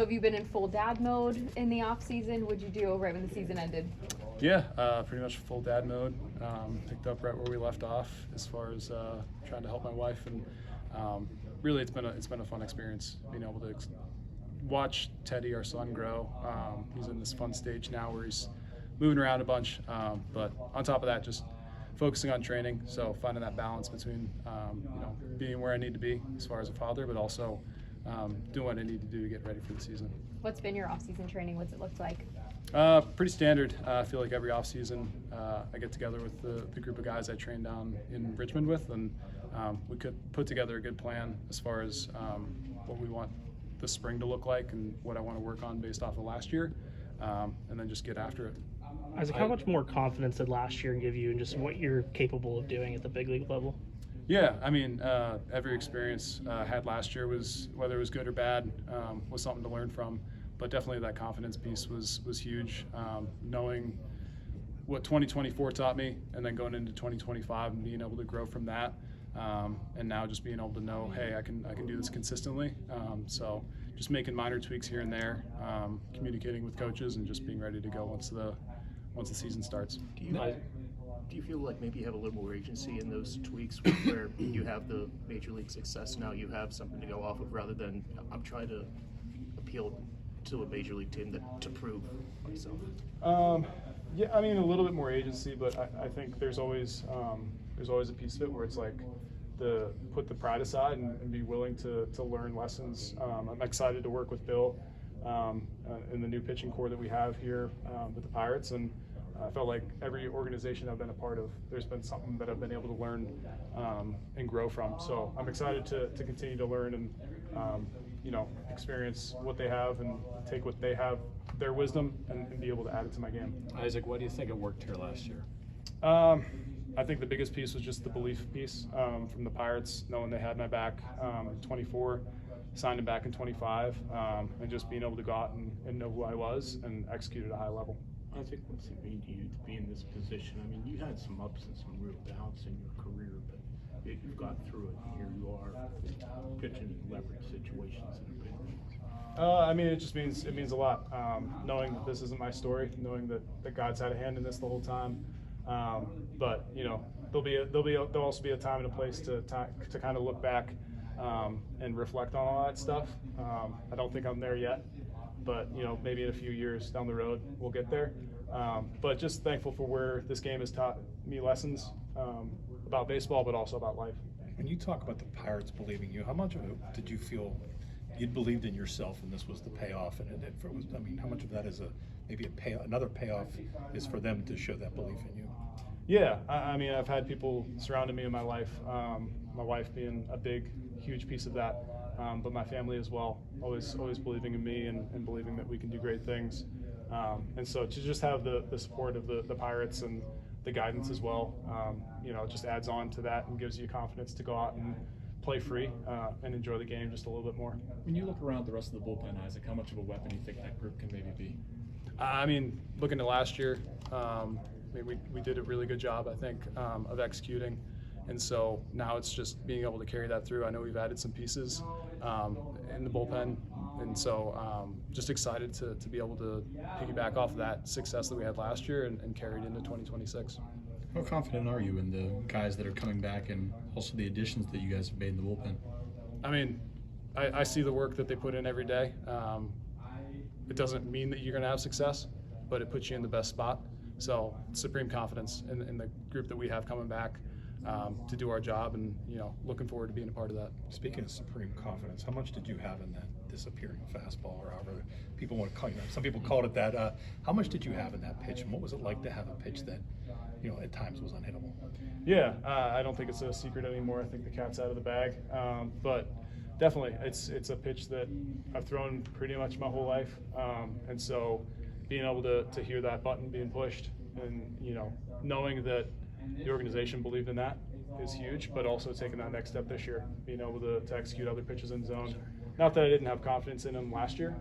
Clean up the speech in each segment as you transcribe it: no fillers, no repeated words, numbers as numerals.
Have you been in full dad mode in the off season? What'd you do right when the season ended? Yeah, pretty much full dad mode. Picked up right where we left off as far as trying to help my wife, and really it's been a fun experience being able to watch Teddy, our son, grow. He's in this fun stage now where he's moving around a bunch, but on top of that, just focusing on training. So finding that balance between being where I need to be as far as a father, but also doing what I need to do to get ready for the season. What's been your off-season training? What's it looked like? Pretty standard. I feel like every off-season I get together with the group of guys I train down in Richmond with, and we could put together a good plan as far as what we want the spring to look like and what I want to work on based off of last year, and then just get after it. Isaac, how much more confidence did last year give you in just what you're capable of doing at the big league level? Yeah, I mean, every experience I had last year, was whether it was good or bad, was something to learn from. But definitely that confidence piece was huge. Knowing what 2024 taught me, and then going into 2025 and being able to grow from that, and now just being able to know, hey, I can do this consistently. So just making minor tweaks here and there, communicating with coaches, and just being ready to go once the season starts. Do you feel like maybe you have a little more agency in those tweaks where you have the major league success now, you have something to go off of, rather than I'm trying to appeal to a major league team to prove myself? Yeah, I mean, a little bit more agency, but I think there's always a piece of it where it's like put the pride aside and be willing to learn lessons. I'm excited to work with Bill in the new pitching core that we have here with the Pirates, and I felt like every organization I've been a part of, there's been something that I've been able to learn and grow from. So I'm excited to continue to learn and experience what they have and take what they have, their wisdom, and be able to add it to my game. Isaac, why do you think it worked here last year? I think the biggest piece was just the belief piece from the Pirates, knowing they had my back in 24, signed him back in 25, and just being able to go out and know who I was and execute at a high level. I think what's it mean to you to be in this position? I mean, you had some ups and some real downs in your career, but you've got through it. Here you are pitching in leverage situations in the big leagues. I mean, it just means a lot. Knowing that this isn't my story, knowing that God's had a hand in this the whole time. But there'll also be a time and a place to kind of look back and reflect on all that stuff. I don't think I'm there yet, but maybe in a few years down the road we'll get there. But just thankful for where this game has taught me lessons about baseball, but also about life. When you talk about the Pirates believing you, how much of it did you feel you'd believed in yourself and this was the payoff? And how much of that is another payoff is for them to show that belief in you? Yeah, I mean, I've had people surrounding me in my life, my wife being a huge piece of that, but my family as well, always believing in me and believing that we can do great things. And so to just have the support of the Pirates and the guidance as well, it just adds on to that and gives you confidence to go out and play free and enjoy the game just a little bit more. When you look around the rest of the bullpen, Isaac, how much of a weapon do you think that group can maybe be? I mean, looking to last year, we did a really good job, I think, of executing. And so now it's just being able to carry that through. I know we've added some pieces in the bullpen, and so just excited to be able to piggyback off of that success that we had last year and carry it into 2026. How confident are you in the guys that are coming back and also the additions that you guys have made in the bullpen? I mean, I see the work that they put in every day. It doesn't mean that you're going to have success, but it puts you in the best spot. So supreme confidence in the group that we have coming back to do our job, and looking forward to being a part of that. Speaking of supreme confidence, how much did you have in that disappearing fastball, or however people want to call it? Some people called it that. How much did you have in that pitch, and what was it like to have a pitch that at times was unhittable? Yeah, I don't think it's a secret anymore. I think the cat's out of the bag, but definitely it's a pitch that I've thrown pretty much my whole life, and so being able to hear that button being pushed and knowing that the organization believed in that is huge, but also taking that next step this year, being able to execute other pitches in zone. Not that I didn't have confidence in them last year,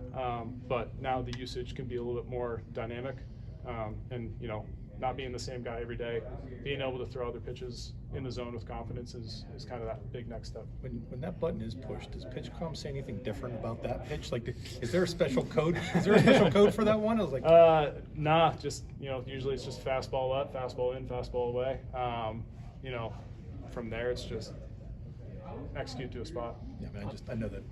but now the usage can be a little bit more dynamic, and not being the same guy every day, being able to throw other pitches in the zone with confidence is kind of that big next step. When that button is pushed, does PitchCom say anything different about that pitch? Like, is there a special code? Is there a special code for that one? I was like, nah, just, usually it's just fastball up, fastball in, fastball away. From there it's just execute to a spot. yeah, I know that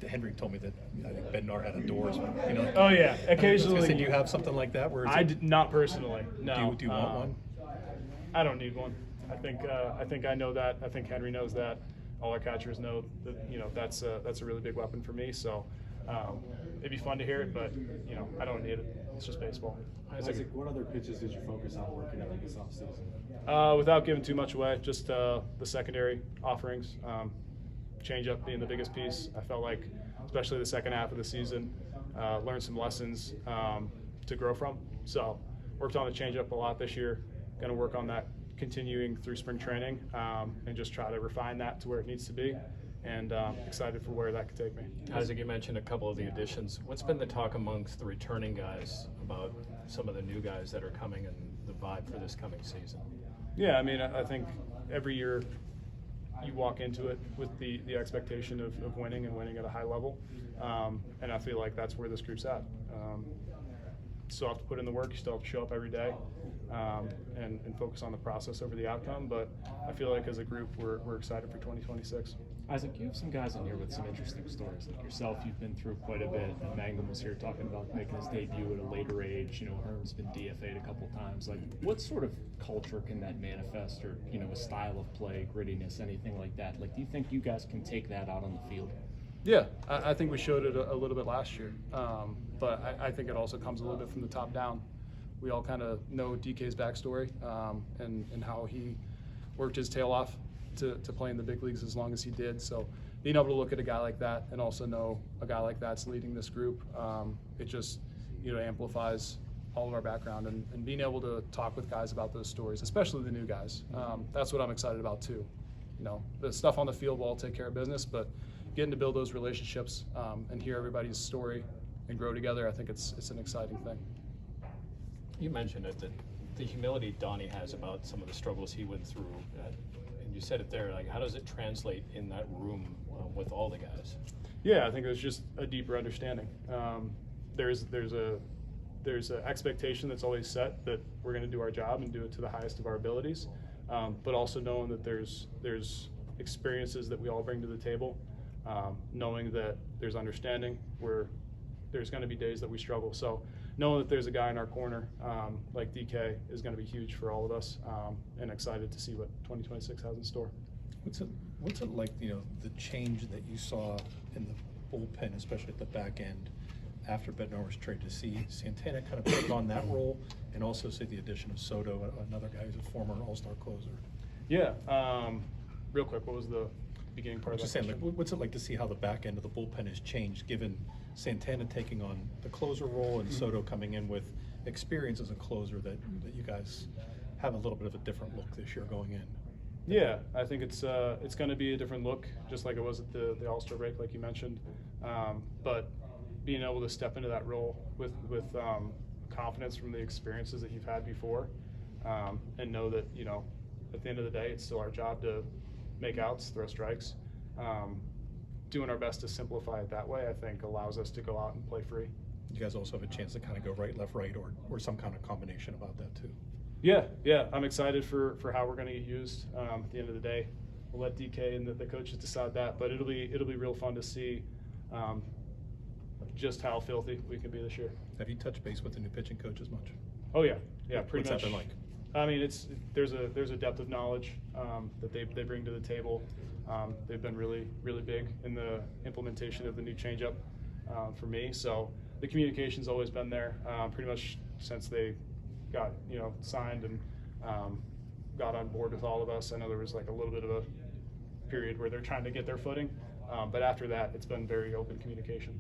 Henry told me that I think Bednar had a Doors. Oh yeah, I was occasionally. gonna say, do you have something like that? Where it's Not personally. No. Do you want one? I don't need one. I think I know that. I think Henry knows that. All our catchers know that. That's a really big weapon for me. So it'd be fun to hear it, but I don't need it. It's just baseball. Isaac, what other pitches did you focus on working on this offseason? Without giving too much away, just the secondary offerings. Changeup being the biggest piece. I felt like, especially the second half of the season, learned some lessons to grow from. So worked on the changeup a lot this year. Going to work on that continuing through spring training and just try to refine that to where it needs to be. And excited for where that could take me. Isaac, you mentioned a couple of the additions. What's been the talk amongst the returning guys about some of the new guys that are coming and the vibe for this coming season? Yeah, I think every year you walk into it with the expectation of winning and winning at a high level. And I feel like that's where this group's at. Still have to put in the work, you still have to show up every day and focus on the process over the outcome. But I feel like as a group, we're excited for 2026. Isaac, you have some guys in here with some interesting stories. Like yourself, you've been through quite a bit. And Mangum was here talking about making his debut at a later age. Herm's been DFA'd a couple times. Like, what sort of culture can that manifest, or a style of play, grittiness, anything like that? Like, do you think you guys can take that out on the field? Yeah, I think we showed it a little bit last year, but I think it also comes a little bit from the top down. We all kind of know DK's backstory and how he worked his tail off to play in the big leagues as long as he did. So being able to look at a guy like that and also know a guy like that's leading this group, it just amplifies all of our background and being able to talk with guys about those stories, especially the new guys. That's what I'm excited about too. The stuff on the field will all take care of business, but getting to build those relationships and hear everybody's story and grow together, I think it's an exciting thing. You mentioned it, that the humility Donnie has about some of the struggles he went through, and you said it there. Like, how does it translate in that room with all the guys? Yeah, I think it was just a deeper understanding. There's an expectation that's always set that we're going to do our job and do it to the highest of our abilities, but also knowing that there's experiences that we all bring to the table, knowing that there's understanding where there's going to be days that we struggle. So knowing that there's a guy in our corner like DK is going to be huge for all of us, and excited to see what 2026 has in store. What's it like, the change that you saw in the bullpen, especially at the back end, after Bednar was traded, to see Santana kind of take on that role, and also see the addition of Soto, another guy who's a former All-Star closer? Yeah, real quick, what was the beginning part of that Just saying, like, question? what's it like to see how the back end of the bullpen has changed, given Santana taking on the closer role and Soto coming in with experience as a closer, that you guys have a little bit of a different look this year going in? Yeah, I think it's going to be a different look, just like it was at the All-Star break, like you mentioned. But being able to step into that role with confidence from the experiences that you've had before, and know that at the end of the day, it's still our job to make outs, throw strikes. Doing our best to simplify it that way, I think, allows us to go out and play free. You guys also have a chance to kind of go right, left, right, or some kind of combination about that too. Yeah, I'm excited for how we're going to get used. At the end of the day, we'll let DK and the coaches decide that, but it'll be real fun to see just how filthy we can be this year. Have you touched base with the new pitching coach as much? Oh yeah, pretty What's much. that been like? There's a depth of knowledge that they bring to the table. They've been really big in the implementation of the new changeup for me. So the communication's always been there pretty much since they got signed and got on board with all of us. I know there was like a little bit of a period where they're trying to get their footing, but after that, it's been very open communication.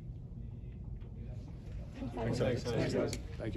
Thanks, Isaac. Thanks, guys. Thank you.